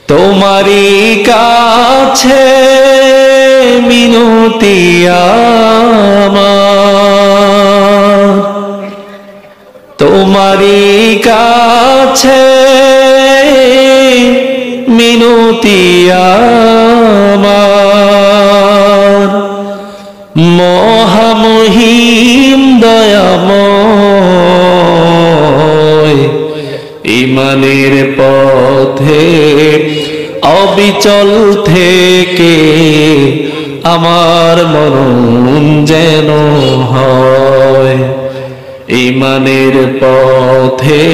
তোমারই কাছে মিনতি আমার, তোমারই কাছে মিনতি আমার, মহামহিম দয়াময়, ইমানের পথে অবিচল থেকে আমার মরণ যেন হয়। ইমানের পথে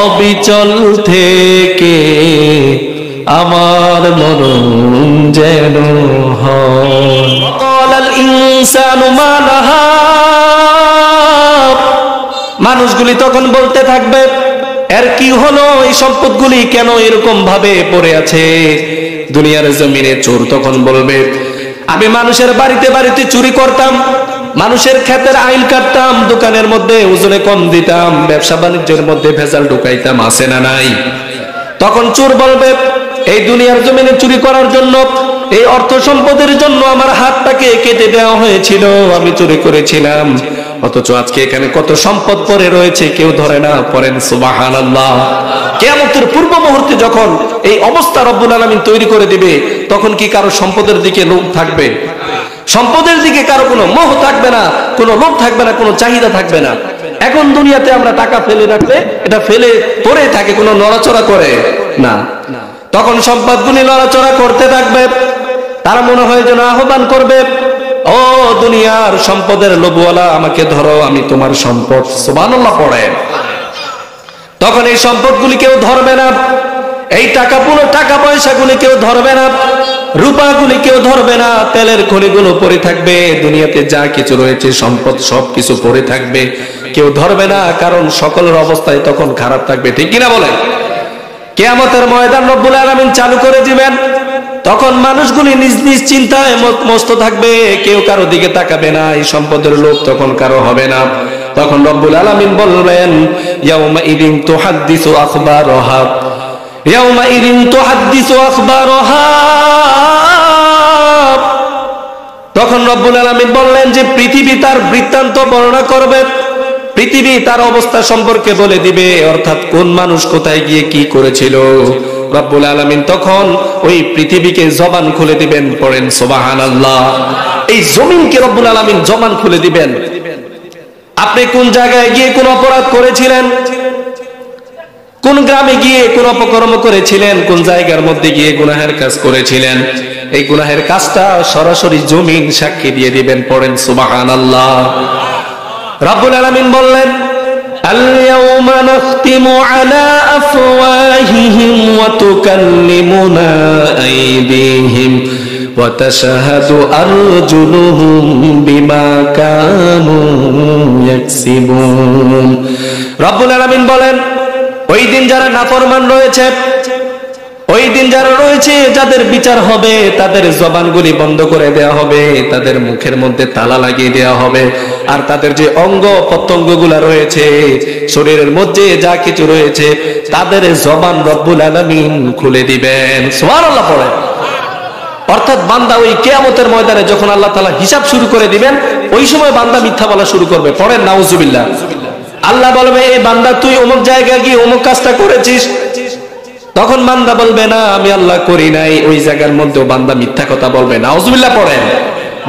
অবিচল থেকে আমার মরণ যেন হয়। ক্বালাল ইনসানু মা লাহা, মানুষগুলি তখন বলতে থাকবে এর কি হলো, এই সম্পদগুলি কেন এরকম ভাবে পড়ে আছে। দুনিয়ার জমিনে চোর তখন বলবে আমি মানুষের বাড়িতে বাড়িতে চুরি করতাম, মানুষের ক্ষেতের আইল কাটতাম, দোকানের মধ্যে ওজনে কম দিতাম, ব্যবসা বাণিজ্যের মধ্যে ভেজাল ঢুকাইতাম, আছে না নাই? তখন চোর বলবে এই দুনিয়ার জমিনে চুরি করার জন্য, এই অর্থ সম্পদের জন্য আমার হাতটাকে কেটে দেওয়া হয়েছিল, আমি চুরি করেছিলাম, অথচ আজকে এখানে কত সম্পদ পড়ে রয়েছে কেউ ধরে না। পড়েন সুবহানাল্লাহ। কিয়ামতের পূর্ব মুহূর্তে যখন এই অবস্থা রব্বুল আলামিন তৈরি করে দিবে, তখন কি কারো সম্পদের দিকে লোভ থাকবে? সম্পদের দিকে কারো কোনো মোহ থাকবে না, কোনো লোভ থাকবে না, কোনো চাহিদা থাকবে না। এখন দুনিয়াতে আমরা টাকা ফেলে রাখলে এটা ফেলে পড়ে থাকে, কোনো নড়াচড়া করে না। তখন সম্পদগুলি নড়াচড়া করতে থাকবে, তারা মনে হয় যেন আহ্বান করবে ও দুনিয়ার সম্পদের লোভওয়ালা, আমাকে ধরো, আমি তোমার সম্পদ। সুবহানাল্লাহ পড়েন। তখন এই সম্পদগুলি কেউ ধরবে না, এই টাকা পয়সাগুলি কেউ ধরবে না, রূপাগুলি কেউ ধরবে না, তেলের খনিগুলো পড়ে থাকবে, দুনিয়াতে যা কিছু রয়েছে সম্পদ সবকিছু পড়ে থাকবে, কেউ ধরবে না, কারণ সকলের অবস্থায় তখন খারাপ থাকবে। ঠিক কিনা বলেন? কিয়ামতের ময়দান রব্বুল আলামিন চালু করে দিবেন, তখন মানুষগুলি নিজ নিজ চিন্তায় মস্ত থাকবে, কেউ কারো দিকে তাকাবে না, এই সম্পদের লোভ তখন কারো হবে না। তখন রব্বুল আলামিন বলবেন ইয়াউমা ইদিন তুহাদ্দিসু আখবারহা, ইয়াউমা ইদিন তুহাদ্দিসু আখবারহা। তখন রব্বুল আলামিন বললেন যে পৃথিবী তার বৃত্তান্ত বর্ণনা করবে, পৃথিবী তার অবস্থা সম্পর্কে বলে দিবে, অর্থাৎ কোন মানুষ কোথায় গিয়ে কি করেছিল। রব্বুল আলামিন তখন ওই পৃথিবীকে জবান খুলে দিবেন। পড়েন সুবহানাল্লাহ। এই জমিনকে রব্বুল আলামিন জবান খুলে দিবেন। আপনি কোন জায়গায় গিয়ে কোন অপরাধ করেছিলেন, কোন গ্রামে গিয়ে কোন অপকর্ম করেছিলেন, কোন জায়গার মধ্যে গিয়ে গুনাহের কাজ করেছিলেন, এই গুনাহের কাজটা সরাসরি জমিন সাক্ষী দিয়ে দিবেন। পড়েন সুবহানাল্লাহ। রব্বুল আলামিন বললেন اليوم نختم على أفواههم وتكلمنا أيديهم وتشهد أرجلهم بما كانوا يكسبون। রব্বুল আলামিন বলেন ওই দিন যারা নাফরমান রয়েছে, ওই দিন যারা রয়েছে যাদের বিচার হবে, তাদের জবানগুলি বন্ধ করে দেওয়া হবে, তাদের মুখের মধ্যে তালা লাগিয়ে দেওয়া হবে, আর তাদের যে অঙ্গ প্রত্যঙ্গগুলা রয়েছে, শরীরের মধ্যে যা কিছু রয়েছে, তাদের জবান রব্বুল আলামিন খুলে দিবেন। সুবহানাল্লাহ পড়ে। অর্থাৎ বান্দা ওই কিয়ামতের ময়দানে যখন আল্লাহ তাআলা হিসাব শুরু করে দিবেন, ওই সময় বান্দা মিথ্যা বলা শুরু করবে। পড়েন নাউজুবিল্লাহ। আল্লাহ বলবে এই বান্দা তুই অমুক জায়গায় গিয়ে অমুক কাজটা করেছিস, তখন বান্দা বলবে না আমি আল্লাহ করি নাই, ওই জায়গার মধ্যেও বান্দা মিথ্যা কথা বলবে। নাউজুবিল্লাহ পড়েন।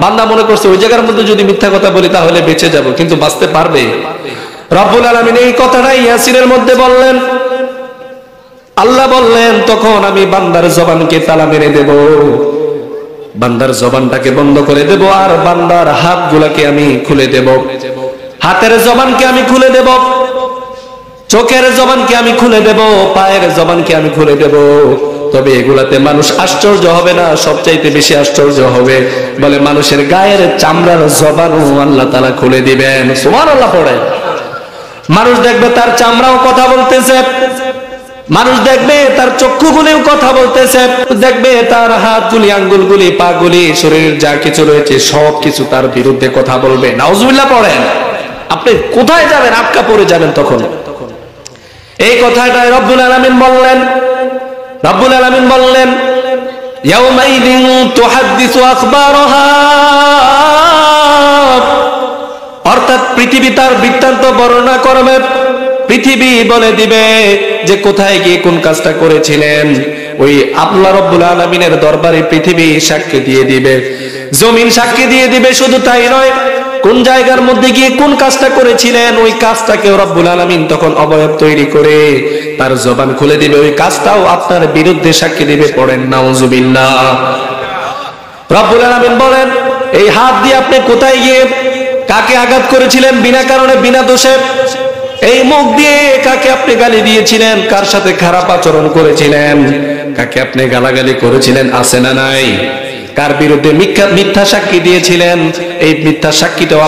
বান্দা মনে করছে ওই জায়গার মধ্যে যদি মিথ্যা কথা বলি তাহলে বেঁচে যাব, কিন্তু বাঁচতে পারবে? রব্বুল আলামিন এই কথাটাই ইয়াসিনের মধ্যে বললেন। আল্লাহ বললেন তখন আমি বান্দার জবানকে তালা মেরে দেব, বান্দার জবানটাকে বন্ধ করে দেব, আর বান্দার হাতগুলোকে আমি খুলে দেব, হাতের জবানকে আমি খুলে দেব, চোখের জবানকে আমি খুলে দেব, পায়ের জবানকে আমি খুলে দেব। তবে এগুলাতে মানুষ আশ্চর্য হবে না, সবচাইতে বেশি আশ্চর্য হবে বলে মানুষের গায়ের চামড়ার জবানও আল্লাহ তাআলা খুলে দিবেন। সুবহানাল্লাহ পড়ে। মানুষ দেখবে তার চামড়াও কথা বলতেছে, মানুষ দেখবে তার চক্ষুগুলিও কথা বলতেছে, দেখবে তার হাতগুলি, আঙ্গুলগুলি, পাগুলি, শরীরের যা কিছু রয়েছে সবকিছু তার বিরুদ্ধে কথা বলবে। নাউজুবিল্লাহ পড়েন। আপনি কোথায় যাবেন? আটকা পড়ে যাবেন তখন। এই কথাটাই রব্বুল আলামিন বললেন রব্বুল আলামিন বললেন ইয়াউমাইদিন তুহাদ্দিসু আখবারাহা, অর্থাৎ পৃথিবী তার বৃত্তান্ত বর্ণনা করবে। পৃথিবী বলে দিবে যে কোথায় গিয়ে কোন কাজটা করেছিলেন। ওই আল্লাহ রাব্বুল আলামিনের দরবারে পৃথিবী সাক্ষী দিয়ে দিবে, জমিন সাক্ষী দিয়ে দিবে। শুধু তাই নয়, কোন জায়গার মধ্যে গিয়ে কোন কাজটা করেছিলেন ওই কাজটাকে রব্বুল আলামিন তখন অবয়ব তৈরি করে তার জবান খুলে দিবে, ওই কাজটাও আপনার বিরুদ্ধে সাক্ষী দিবে। পড়েন নাউজুবিল্লাহ। রব্বুল আলামিন বলেন এই হাত দিয়ে আপনি কোথায় গিয়ে কাকে আঘাত করেছিলেন বিনা কারণে বিনা দোষে, এই মুখ দিয়ে কাকে আপনি গালি দিয়েছিলেন, কার সাথে খারাপ আচরণ করেছিলেন, কাকে আপনি গালাগালি করেছিলেন, আছে না নাই? কার বিরুদ্ধে মিথ্যা সাক্ষী দিয়েছিলেন, এই মিথ্যা সাক্ষীটাও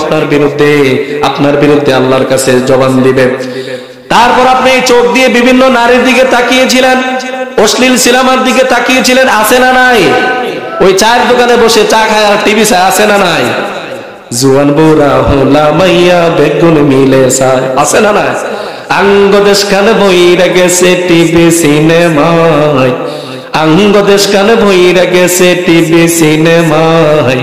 আপনার বিরুদ্ধে আল্লাহর কাছে জবান দিবে। তারপর আপনি চোখ দিয়ে বিভিন্ন নারীর দিকে তাকিয়েছিলেন, অশ্লীল সিনেমার দিকে তাকিয়েছিলেন, আছে না নাই? ওই চায়ের দোকানে বসে চা খায় আর টিভি চায়, আছে না নাই? জুয়ান বুড়া হলা মাইয়া বেগুন মিলে চায়, আছে না নাই? আঙ্গ দেশ খানে বইরা গেছে টিভি সিনেমায়, আঙ্গ দেশ কানে ভইরা গেছে টিভি সিনেমায়,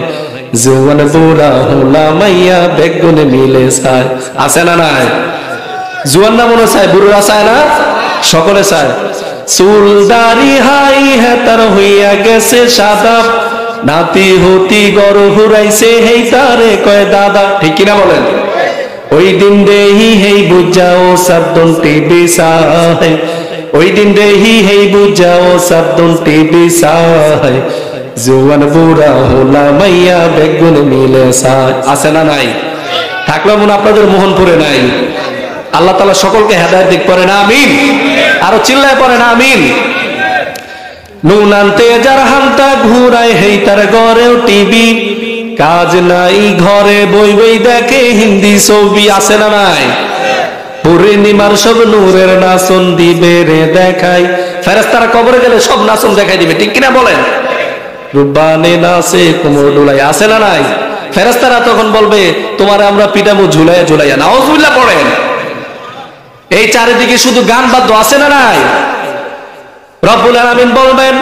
জুয়ান বুড়া হলা মাইয়া বেগুন মিলে চায়, আছে না নাই? জুয়ান না মনে চায়, বুড়োরা চায় না? সকলে চায়। চুল দাড়ি হাই হেতার হইয়া গেছে সাদা, নাতি হতি গড় হুরাইছে হেই তারে কয় দাদা, ঠিক কিনা বলেন? ওই দিন দেহি হেই বুঝাও সাবদন টিভি চায়, ওই দিন দেহি হেই বুঝাও সাবদন টিভি চায়, জুয়ান বুড়া হলা মাইয়া বেগুন মিলে চায়, আছে না নাই? থাকলে মনে আপনাদের মোহনপুরে নাই। আল্লাহ তাআলা সকলকে হেদায়েত দিক, করেন আমিন। আরো চিল্লায় পড়েন আমিন। নুন আনতে যার হান্তা ঘুরায় হেই তার ঘরেও টিভি, কাজ নাই ঘরে বই বই দেখে হিন্দি ছবি, আছে না নাই? পূর্ণিমার সব নূরের নাচন দিবে রে দেখাই, ফেরেশতারা কবরে গেলে সব নাচন দেখাই দিবে, ঠিক কিনা বলেন? রুবানে নাচে কোমর ডুলাই, আছে না নাই? ফেরেশতারা তখন বলবে তোমারে আমরা পিটামু ঝুলাইয়া ঝুলাইয়া, নাউজুবিল্লাহ পড়েন। এই চারিদিকে শুধু গান বাদ্য, আছে না নাই? রব্বুল আলামিন বলবেন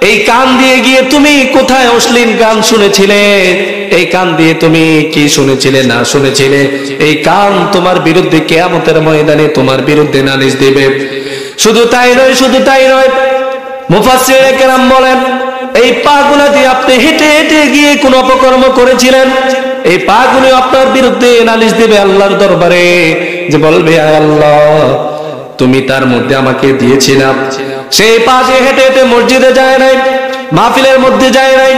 এই কান দিয়ে গিয়ে তুমি কোথায় অশ্লীল গান শুনেছিলে, এই কান দিয়ে তুমি কি শুনেছিলে না শুনেছিলে, এই কান তোমার বিরুদ্ধে কিয়ামতের ময়দানে তোমার বিরুদ্ধে নালিশ দিবে। শুধু তাই নয়, মুফাসসিরে কেরাম বলেন এই পা গুলা দিয়ে আপনি হেঁটে হেঁটে গিয়ে কোন অপকর্ম করেছিলেন, এই পা গুলো আপনার বিরুদ্ধে নালিশ দিবে আল্লাহর দরবারে, যে বলবে আয় আল্লাহ তুমি তার মধ্যে আমাকে দিয়েছিলাম, সেই পা দিয়ে হেঁটে হেঁটে মসজিদে যায় নাই, মাহফিলের মধ্যে যায় নাই,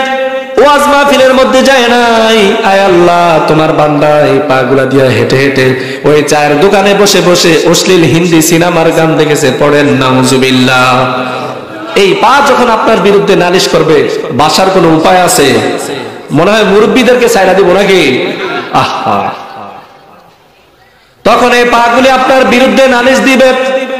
ওয়াজ মাহফিলের মধ্যে যায় নাই, আয় আল্লাহ তোমার বান্দা এই পা গুলা দিয়ে হেঁটে হেঁটে ওই চায়ের দোকানে বসে বসে অশ্লীল হিন্দি সিনেমার গান দেখেছে, পড়েন নাউজুবিল্লাহ। এই পা যখন আপনার বিরুদ্ধে নালিশ করবে, বাসার কোনো উপায় আছে? মনে হয় মুরব্বীদেরকে ছাইড়া দিব নাকি? আহা, তখন এই পা গুলি আপনার বিরুদ্ধে নালিশ দিবে।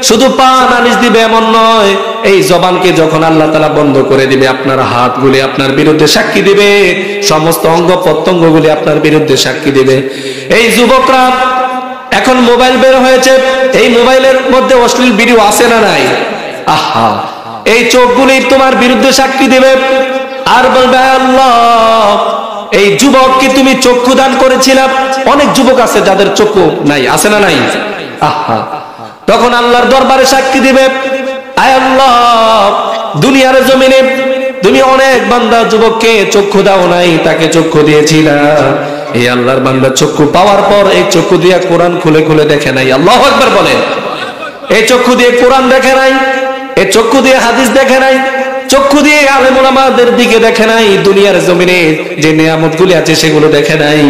শুধু পা নালিশ দিবে এমন নয়, এই জবানকে যখন আল্লাহ তাআলা বন্ধ করে দিবে, আপনার হাতগুলি আপনার বিরুদ্ধে সাক্ষী দিবে, সমস্ত অঙ্গ প্রত্যঙ্গ গুলি আপনার বিরুদ্ধে সাক্ষী দিবে। এই যুবকরা এখন মোবাইল বের হয়েছে, এই মোবাইলের মধ্যে অশ্লীল ভিডিও আছে না নাই? আহা, এই চোখগুলি তোমার বিরুদ্ধে সাক্ষী দিবে আর বলবে আল্লাহ এই যুবককে তুমি চক্ষু দান করেছিলা। অনেক যুবক আছে যাদের চক্ষু নাই, আছে না নাই? আহা, তখন আল্লাহর দরবারে সাক্ষী দিবে আয় আল্লাহ দুনিয়ার জমিনে তুমি অনেক বান্দা যুবককে চক্ষু দাও নাই, তাকে চক্ষু দিয়েছিলা। এই আল্লাহর বান্দা চক্ষু পাওয়ার পর এই চক্ষু দিয়ে কোরআন খুলে খুলে দেখে নাই। আল্লাহু আকবার বলেন। এই চক্ষু দিয়ে কোরআন দেখে নাই, এই চক্ষু দিয়ে হাদিস দেখে নাই, চক্ষু দিয়ে আলেম ওলামাদের দিকে দেখে নাই, দুনিয়ার জমিনে যে নিয়ামতগুলি আছে সেগুলো দেখে নাই।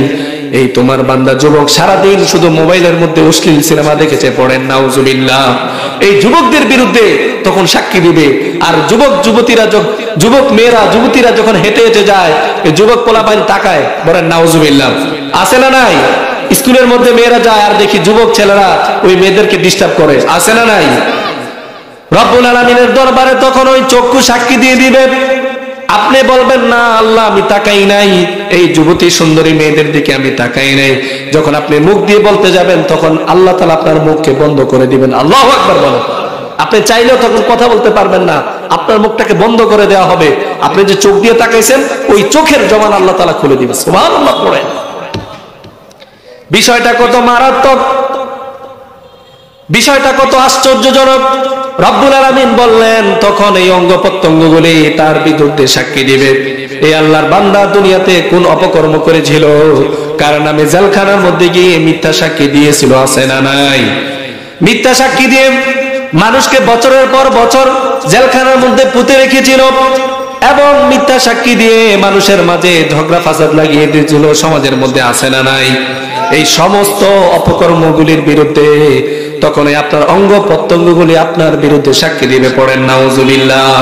এই তোমার বান্দা যুবক সারাদিন শুধু মোবাইলের মধ্যে অশ্লীল সিনেমা দেখেছে, পড়েন নাউজুবিল্লাহ। এই যুবকদের বিরুদ্ধে তখন সাক্ষী দিবে। আর যুবক মেয়েরা যুবতীরা যখন হেঁটে হেঁটে যায়, এই যুবক পোলাপাইন তাকায়, বলেন নাউজুবিল্লাহ। আছে না নাই? স্কুলের মধ্যে মেয়েরা যায় আর দেখি যুবক ছেলেরা ওই মেয়েদেরকে ডিস্টার্ব করে, আছে না নাই? রব্বুল আলামিনের দরবারে তখন ওই চক্ষু সাক্ষী দিয়ে দিবে। আপনি বলবেন না আল্লাহ আমি তাকাই নাই, এই যুবতী সুন্দরী মেয়েদের দিকে আমি তাকাই নাই। যখন আপনি মুখ দিয়ে বলতে যাবেন তখন আল্লাহ তাআলা আপনার মুখকে বন্ধ করে দিবেন। আল্লাহু আকবার বলেন। আপনি চাইলেও তখন কথা বলতে পারবেন না, আপনার মুখটাকে বন্ধ করে দেওয়া হবে। আপনি যে চোখ দিয়ে তাকাইছেন ওই চোখের জবান আল্লাহ তাআলা খুলে দিবেন। সুবহানাল্লাহ পড়েন। বিষয়টা কত মারাত্মক, বিষয়টা কত আশ্চর্যজনক। রব্বুল আলামিন বললেন তখন এই অঙ্গ প্রত্যঙ্গগুলি তার বিরুদ্ধে সাক্ষী দিবে, এই আল্লাহর বান্দা দুনিয়াতে কোন অপকর্ম করেছিল, কারণ আমি জেলখানার মধ্যে গিয়ে মিথ্যা সাক্ষী দিয়েছিল, আছে না নাই? মিথ্যা সাক্ষী দিয়ে মানুষকে বছরের পর বছর জেলখানার মধ্যে পুঁতে রেখেছিল এবং মিথ্যা সাক্ষী দিয়ে মানুষের মাঝে ঝগড়া ফাসাদ লাগিয়ে দিয়েছিল, সমাজের মধ্যে, আছে না নাই? এই সমস্ত অপকর্মগুলির বিরুদ্ধে তখন আপনার অঙ্গ প্রত্যঙ্গগুলি আপনার বিরুদ্ধে সাক্ষী দিবে। পড়েন নাউজুবিল্লাহ।